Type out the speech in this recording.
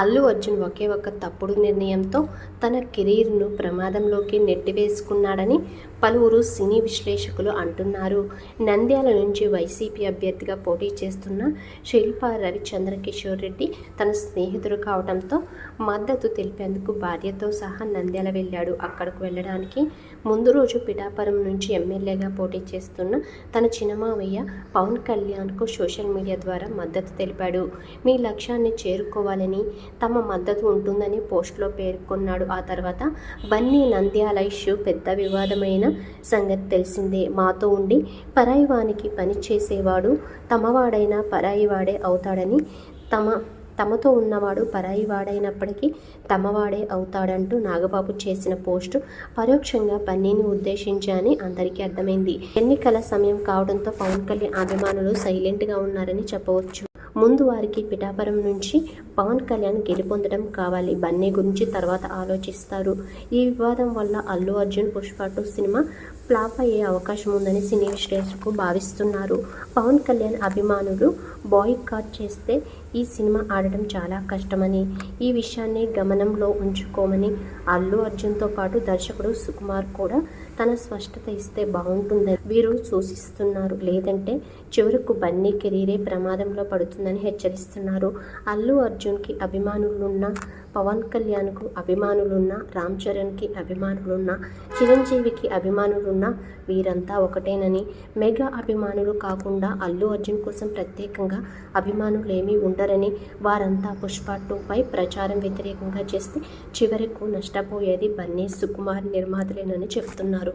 అల్లు అర్జున్ ఒకే ఒక్క తప్పుడు నిర్ణయంతో తన కెరీర్ను ప్రమాదంలోకి నెట్టివేసుకున్నాడని పలువురు సినీ విశ్లేషకులు అంటున్నారు. నంద్యాల నుంచి వైసీపీ అభ్యర్థిగా పోటీ చేస్తున్న శిల్పా రవిచంద్రకిషోర్ రెడ్డి తన స్నేహితుడు కావడంతో మద్దతు తెలిపేందుకు భార్యతో సహా నంద్యాల వెళ్లాడు. అక్కడకు వెళ్లడానికి ముందు రోజు పిఠాపురం నుంచి ఎమ్మెల్యేగా పోటీ చేస్తున్న తన చిన్నమావయ్య పవన్ కళ్యాణ్కు సోషల్ మీడియా ద్వారా మద్దతు తెలిపాడు. మీ లక్ష్యాన్ని చేరుకోవాలని తమ మద్దతు ఉంటుందని పోస్టులో పేర్కొన్నాడు. ఆ తర్వాత బన్నీ నంద్యాల ఇష్యూ పెద్ద వివాదమైన సంగతి తెలిసిందే. మాతో ఉండి పరాయివానికి పని చేసేవాడు తమవాడైనా పరాయివాడే అవుతాడని, తమతో ఉన్నవాడు పరాయివాడైనప్పటికీ తమవాడే అవుతాడంటూ నాగబాబు చేసిన పోస్టు పరోక్షంగా బన్నీని ఉద్దేశించి అని అందరికీ అర్థమైంది. ఎన్నికల సమయం కావడంతో పవన్ కళ్యాణ్ అభిమానులు సైలెంట్గా ఉన్నారని చెప్పవచ్చు. ముందు వారికి పిఠాపురం నుంచి పవన్ కళ్యాణ్ గెలుపొందడం కావాలి. బన్నీ గురించి తర్వాత ఆలోచిస్తారు. ఈ వివాదం వల్ల అల్లు అర్జున్ పుష్ప 2 సినిమా ఫ్లాప్ అయ్యే అవకాశం ఉందని సినీ విశ్లేషకులు భావిస్తున్నారు. పవన్ కళ్యాణ్ అభిమానులు బాయ్కాట్ చేస్తే ఈ సినిమా ఆడటం చాలా కష్టమని, ఈ విషయాన్ని గమనంలో ఉంచుకోమని అల్లు అర్జున్తో పాటు దర్శకుడు సుకుమార్ కూడా తన స్పష్టత ఇస్తే బాగుంటుందని వీరు సూచిస్తున్నారు. లేదంటే చివరకు బన్నీ కెరీరే ప్రమాదంలో పడుతుందని హెచ్చరిస్తున్నారు. అల్లు అర్జున్కి అభిమానులున్న, పవన్ కళ్యాణ్కు అభిమానులున్న, రామ్ చరణ్కి అభిమానులున్న, చిరంజీవికి అభిమానులున్న వీరంతా ఒకటేనని, మెగా అభిమానులు కాకుండా అల్లు అర్జున్ కోసం ప్రత్యేకంగా అభిమానులేమీ ఉండరని, వారంతా పుష్ప 2పై ప్రచారం వ్యతిరేకంగా చేస్తే చివరకు నష్టపోయేది బన్నీ, సుకుమార్ నిర్మాతలేనని చెబుతున్నారు.